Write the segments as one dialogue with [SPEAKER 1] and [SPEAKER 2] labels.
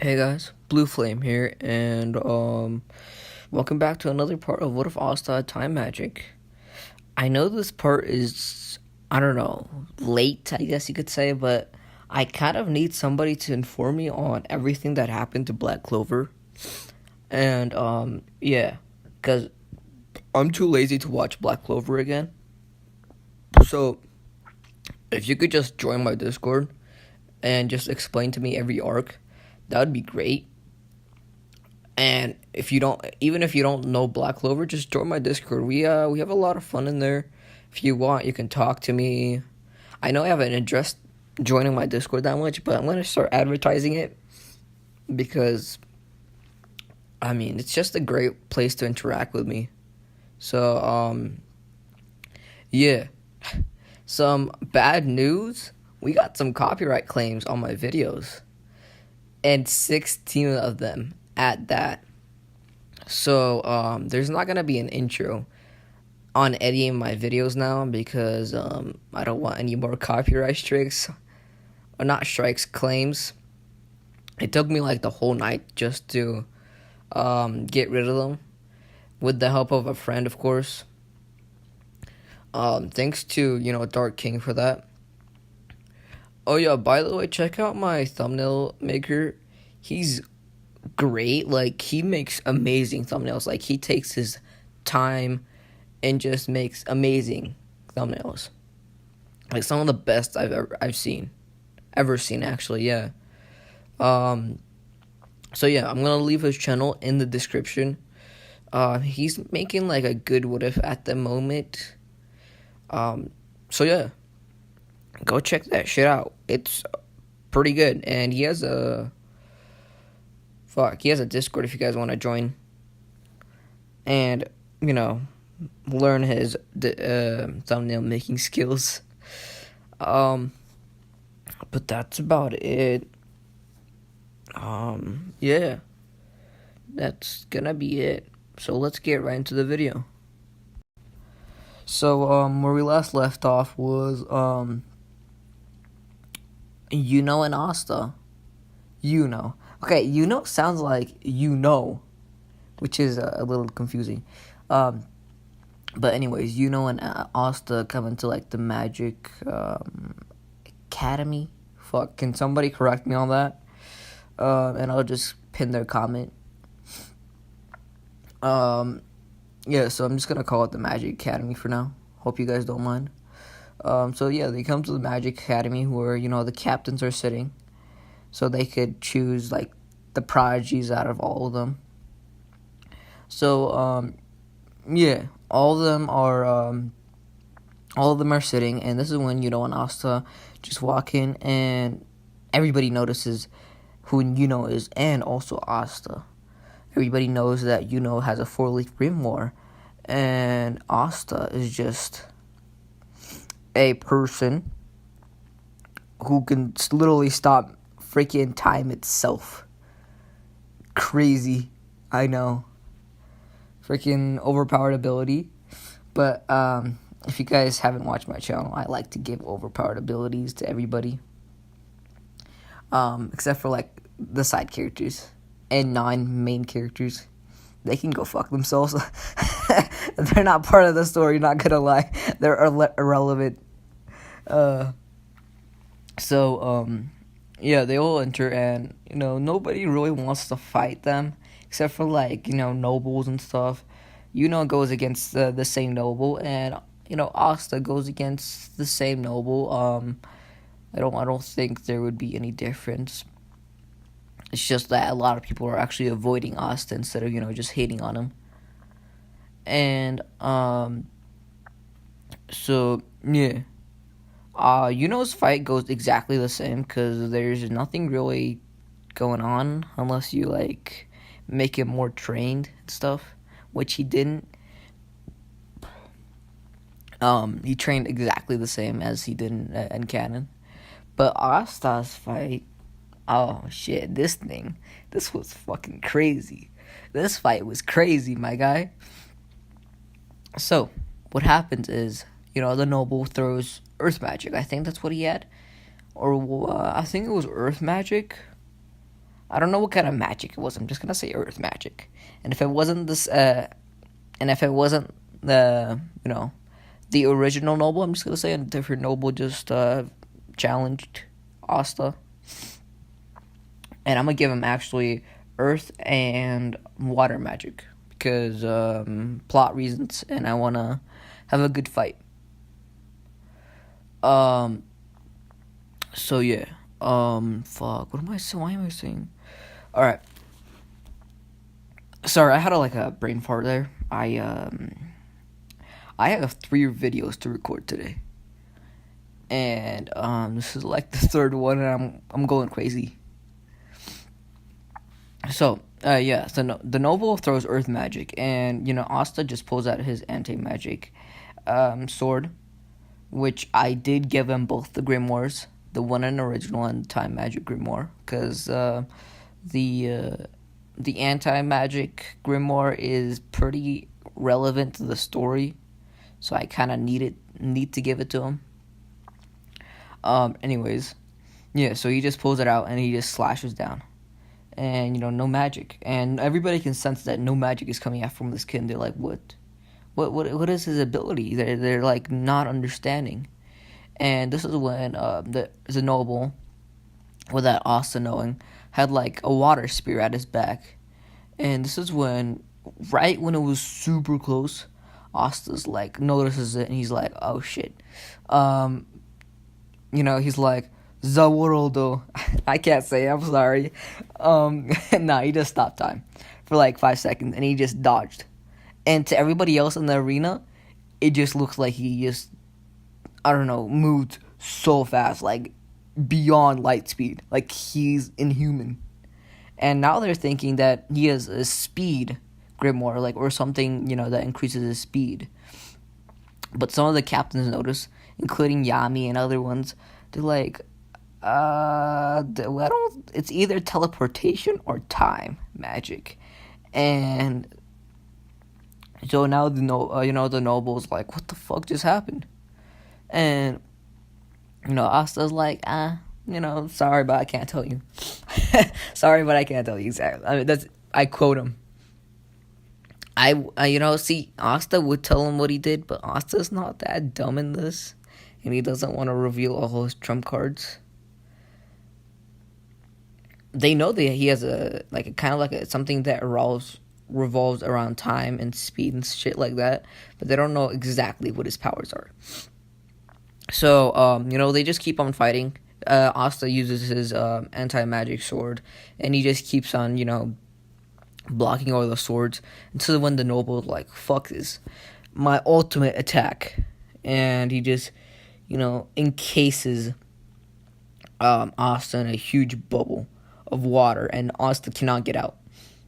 [SPEAKER 1] Hey guys, Blue Flame here, and welcome back to another part of What If Asta had Time Magic. I know this part is, I don't know, late, I guess you could say, but I kind of need somebody to inform me on everything that happened to Black Clover. And, yeah, because I'm too lazy to watch Black Clover again. So, if you could just join my Discord and just explain to me every arc, that would be great. And if you don't, even if you don't know Black Clover, just join my Discord. We have a lot of fun in there. If you want, you can talk to me. I know I haven't addressed joining my Discord that much, but I'm gonna start advertising it because I mean it's just a great place to interact with me. So yeah, some bad news. We got some copyright claims on my videos, and 16 of them at that. So there's not gonna be an intro on any of my videos now because I don't want any more copyright strikes, or not strikes, claims. It took me like the whole night just to get rid of them with the help of a friend, of course. Thanks to Dark King for that. Oh yeah, by the way, check out my thumbnail maker. He's great. Like, he makes amazing thumbnails. Like, he takes his time and just makes amazing thumbnails. Like, some of the best I've seen. Ever seen, actually, yeah. So yeah, I'm gonna leave his channel in the description. He's making like a good what if at the moment. So yeah, go check that shit out. It's pretty good, and he has a Discord if you guys want to join, and learn his thumbnail making skills. But that's about it. Yeah, that's gonna be it. So let's get right into the video. So where we last left off was and Asta. Okay, sounds like which is a little confusing. But anyways, and Asta come into like the Magic Academy. Fuck, can somebody correct me on that? And I'll just pin their comment. Yeah, so I'm just gonna call it the Magic Academy for now. Hope you guys don't mind. So yeah, they come to the Magic Academy where the captains are sitting, so they could choose like the prodigies out of all of them. So yeah, all of them are sitting, and this is when and Asta just walk in, and everybody notices who is, and also Asta. Everybody knows that has a 4-leaf grimoire, and Asta is just a person who can literally stop freaking time itself. Crazy, I know. Freaking overpowered ability. But if you guys haven't watched my channel, I like to give overpowered abilities to everybody. Except for like the side characters and non-main characters. They can go fuck themselves. They're not part of the story, not gonna lie. They're irrelevant. Yeah, they all enter, and nobody really wants to fight them except for like nobles and stuff. Goes against the same noble, and Asta goes against the same noble. I don't think there would be any difference. It's just that a lot of people are actually avoiding Asta instead of just hating on him. And so yeah, his fight goes exactly the same because there's nothing really going on unless you like make him more trained and stuff, which he didn't. He trained exactly the same as he did in canon. But Asta's fight, oh shit, this was fucking crazy. This fight was crazy, my guy. So, what happens is, the noble throws earth magic. I think that's what he had. Or, I think it was earth magic. I don't know what kind of magic it was. I'm just gonna say earth magic. And if it wasn't this, and if it wasn't the, the original noble, I'm just gonna say a different noble just challenged Asta, and I'm gonna give him actually earth and water magic because plot reasons, and I wanna have a good fight. Um. So yeah. Fuck. What am I saying? Why am I saying? All right. Sorry, I had a brain fart there. I have 3 videos to record today, and this is like the third one, and I'm going crazy. So yeah, so the noble throws earth magic, and Asta just pulls out his anti magic sword, which I did give him both the grimoires, the one in original and time magic grimoire, because the the anti magic grimoire is pretty relevant to the story, so I kind of need to give it to him. Anyways, yeah, so he just pulls it out and he just slashes down, and no magic, and everybody can sense that no magic is coming out from this kid. And they're like, what is his ability? They're like not understanding, and this is when the noble, without Asta knowing, had like a water spear at his back, and this is when, right when it was super close, Asta's like notices it, and he's like, oh shit, he's like, Zaworodo. I can't say it, I'm sorry. Nah, he just stopped time for like 5 seconds, and he just dodged. And to everybody else in the arena, it just looks like he just, I don't know, moved so fast, like beyond light speed, like he's inhuman. And now they're thinking that he has a speed grimoire, like, or something, that increases his speed. But some of the captains notice, including Yami and other ones, they're like, it's either teleportation or time magic. And so now the noble's like, what the fuck just happened? And Asta's like, sorry, but I can't tell you. Sorry, but I can't tell you exactly. I mean, I quote him. See, Asta would tell him what he did, but Asta's not that dumb in this, and he doesn't want to reveal all his trump cards. They know that he has something that revolves around time and speed and shit like that, but they don't know exactly what his powers are. So, they just keep on fighting. Asta uses his anti-magic sword, and he just keeps on, blocking all the swords until when the noble is like, fuck this, my ultimate attack. And he just, encases Asta in a huge bubble of water, and Asta cannot get out.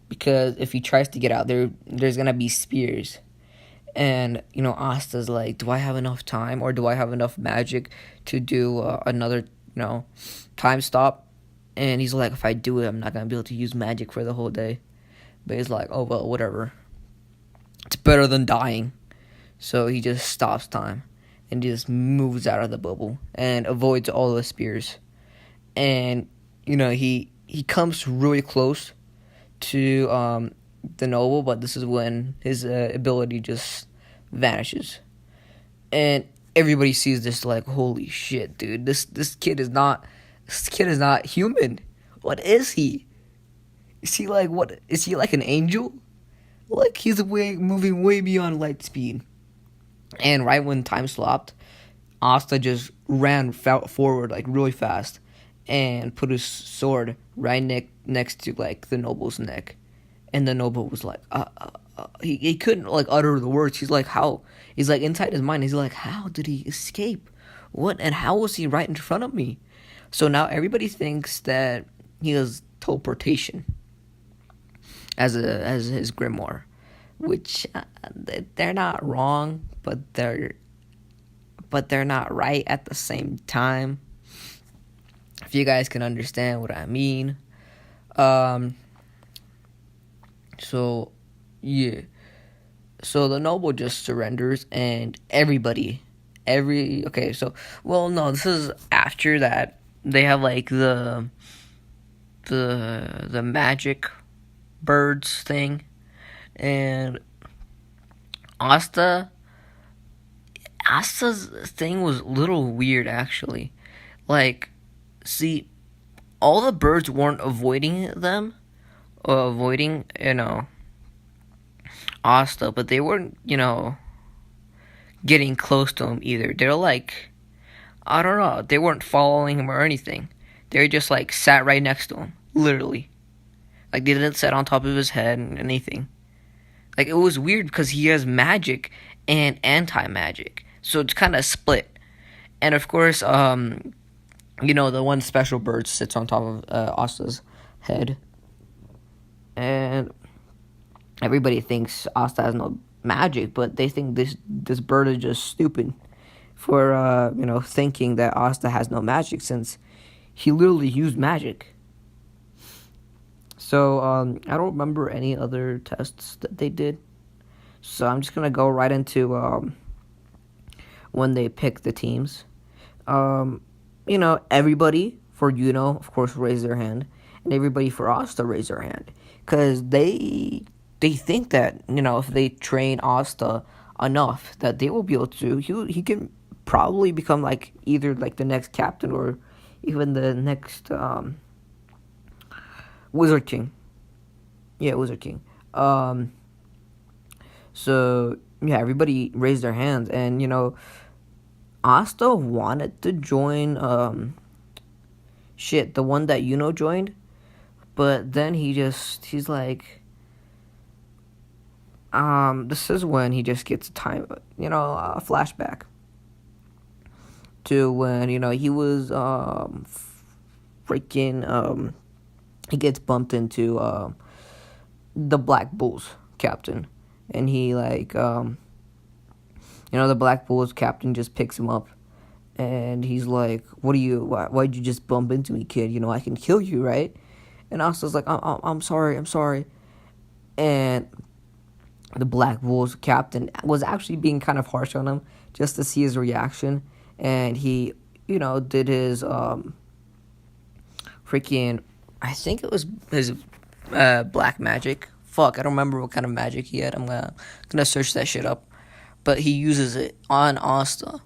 [SPEAKER 1] Because if he tries to get out, there's going to be spears. And, Asta's like, do I have enough time, or do I have enough magic to do another, time stop? And he's like, if I do it, I'm not going to be able to use magic for the whole day. But he's like, oh, well, whatever. It's better than dying. So he just stops time, and just moves out of the bubble, and avoids all the spears. And, he comes really close to the noble, but this is when his ability just vanishes, and everybody sees this like, holy shit, dude, this kid is not human. What is he? Is he like, what is he, like an angel? Like, he's moving way beyond light speed. And right when time stopped, Asta just ran forward like really fast and put his sword right next to like the noble's neck. And the noble was like, he couldn't like utter the words. He's like, how? He's like, inside his mind, he's like, how did he escape? What? And how was he right in front of me? So now everybody thinks that he has teleportation as his grimoire, which they're not wrong, but they're not right at the same time. If you guys can understand what I mean. So, yeah. So the noble just surrenders, and this is after that. They have like the the magic birds thing, and Asta Asta's thing was a little weird actually. Like, see, all the birds weren't avoiding them, or avoiding, Asta, but they weren't, getting close to him either. They're like, I don't know, they weren't following him or anything. They just like sat right next to him, literally. Like they didn't sit on top of his head and anything. Like it was weird because he has magic and anti-magic, so it's kind of split. And of course, the one special bird sits on top of Asta's head, and everybody thinks Asta has no magic, but they think this bird is just stupid for thinking that Asta has no magic since he literally used magic. So I don't remember any other tests that they did. So I'm just gonna go right into when they pick the teams. Everybody for of course, raise their hand, and everybody for Asta raise their hand, because they think that if they train Asta enough, that they will be able to. He can probably become like either like the next captain or even the next Wizard King. Yeah, Wizard King. So yeah, everybody raised their hands, and Asta wanted to join the one that joined, but then he's like, this is when he just gets a flashback to when he was freaking he gets bumped into the Black Bulls captain, and he the Black Bulls captain just picks him up, and he's like, why'd you just bump into me, kid? I can kill you, right? And Asta's like, I'm sorry. And the Black Bulls captain was actually being kind of harsh on him just to see his reaction, and he did his freaking, I think it was his black magic. Fuck, I don't remember what kind of magic he had. I'm gonna search that shit up. But he uses it on Asta,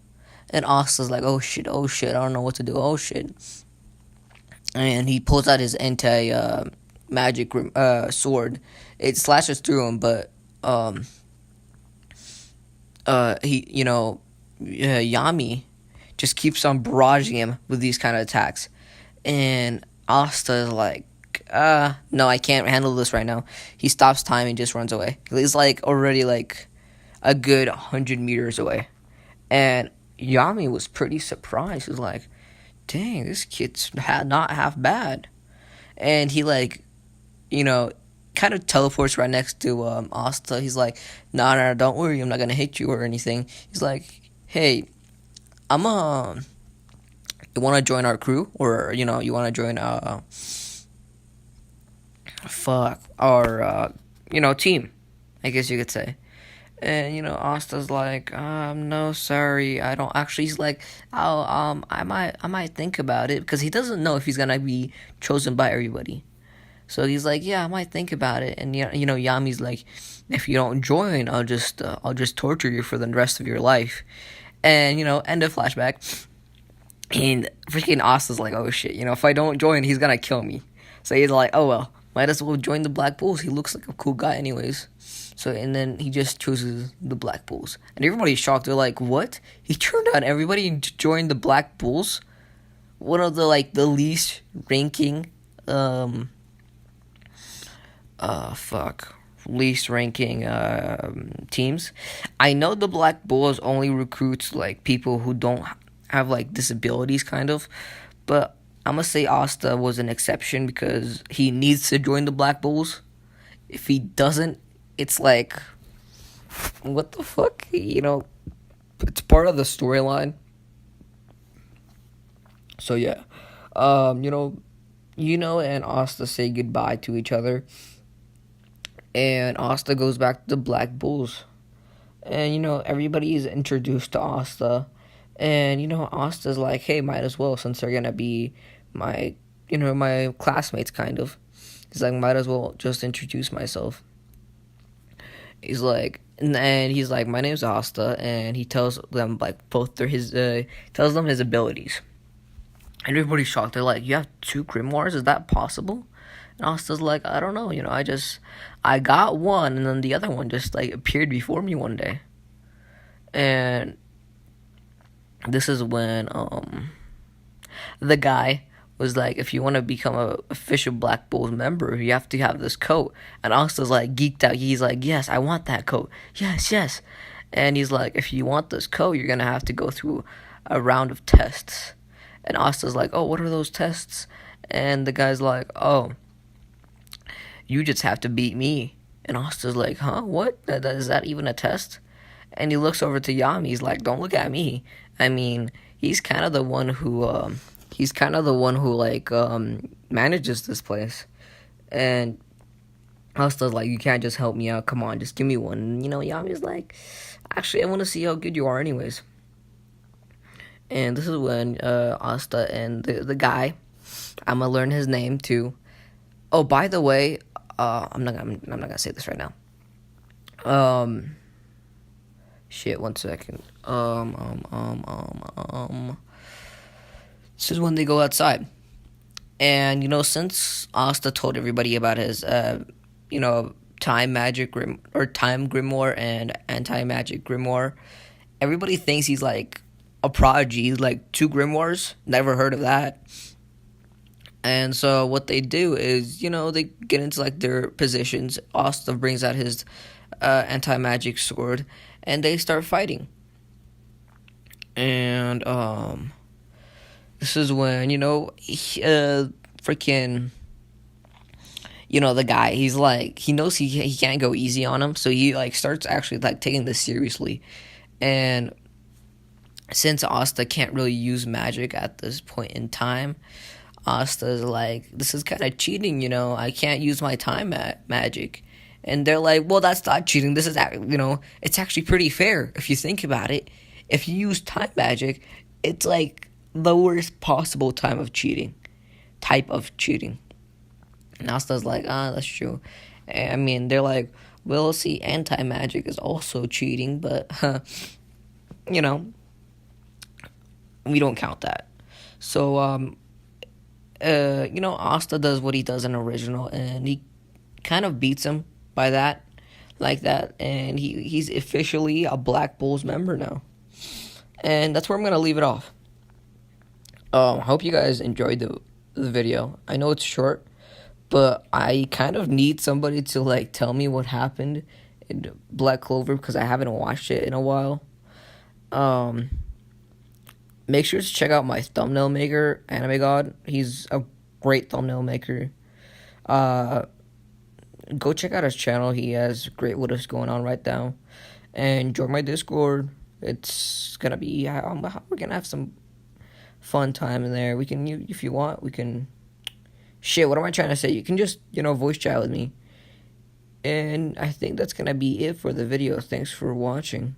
[SPEAKER 1] and Asta's like, oh shit, I don't know what to do, oh shit. And he pulls out his magic sword. It slashes through him, but Yami just keeps on barraging him with these kind of attacks, and Asta is like, no, I can't handle this right now. He stops time and just runs away. He's like already like a good 100 meters away, and Yami was pretty surprised. He was like, dang, this kid's not half bad. And he kind of teleports right next to Asta. He's like, nah, don't worry, I'm not gonna hit you or anything. He's like, hey, you want to join our crew, or you want to join our team, I guess you could say. And Asta's like, no, sorry, I don't actually. He's like, oh, I might think about it, because he doesn't know if he's gonna be chosen by everybody. So he's like, yeah, I might think about it. And Yami's like, if you don't join, I'll just torture you for the rest of your life. And end of flashback. And freaking Asta's like, oh shit, if I don't join, he's gonna kill me. So he's like, oh well, might as well join the Black Bulls. He looks like a cool guy anyways. So, and then he just chooses the Black Bulls. And everybody's shocked. They're like, what? He turned on everybody and joined the Black Bulls? One of the least ranking, least ranking teams. I know the Black Bulls only recruits people who don't have disabilities, kind of, but I'm gonna say Asta was an exception because he needs to join the Black Bulls. If he doesn't, it's like, what the fuck? It's part of the storyline. So yeah, and Asta say goodbye to each other, and Asta goes back to the Black Bulls, and everybody is introduced to Asta, and Asta's like, hey, might as well, since they're gonna be my my classmates, kind of. He's like, might as well just introduce myself. He's like, and he's like, my name's Asta, and he tells them like both tells them his abilities. And everybody's shocked. They're like, you have 2 grimoires? Is that possible? And Asta's like, I don't know. I got one, and then the other one just like appeared before me one day. And this is when the guy was like, if you want to become a official Black Bulls member, you have to have this coat. And Asta's like geeked out. He's like, yes, I want that coat. Yes, yes. And he's like, if you want this coat, you're gonna have to go through a round of tests. And Asta's like, oh, what are those tests? And the guy's like, oh, you just have to beat me. And Asta's like, huh, what? Is that even a test? And he looks over to Yami. He's like, don't look at me. I mean, he's kind of the one who manages this place. And Asta's like, you can't just help me out. Come on, just give me one. And, Yami's like, actually, I want to see how good you are anyways. And this is when Asta and the guy, I'm gonna learn his name too. Oh, by the way, I'm not gonna say this right now. Shit, 1 second. This is when they go outside, and since Asta told everybody about his time magic time grimoire and anti magic grimoire, everybody thinks he's like a prodigy, like 2 grimoires. Never heard of that. And so what they do is, they get into like their positions. Asta brings out his anti-magic sword, and they start fighting. And this is when the guy, he's like, he knows he can't go easy on him, so he like starts actually like taking this seriously. And since Asta can't really use magic at this point in time, Asta's like, this is kind of cheating, I can't use my time magic. And they're like, well, that's not cheating. This is, it's actually pretty fair if you think about it. If you use time magic, it's like the worst possible type of cheating. And Asta's like, that's true. I mean, they're like, well, see, anti-magic is also cheating, but, we don't count that. So, Asta does what he does in original, and he kind of beats him by that, like that, and he's officially a Black Bulls member now. And that's where I'm going to leave it off. I hope you guys enjoyed the video. I know it's short, but I kind of need somebody to, like, tell me what happened in Black Clover, because I haven't watched it in a while. Make sure to check out my thumbnail maker, Anime God. He's a great thumbnail maker. Go check out his channel. He has great what ifs going on right now. And join my Discord. It's gonna be, we're gonna have some fun time in there. We can, if you want, we can, what am I trying to say? You can just, voice chat with me. And I think that's gonna be it for the video. Thanks for watching.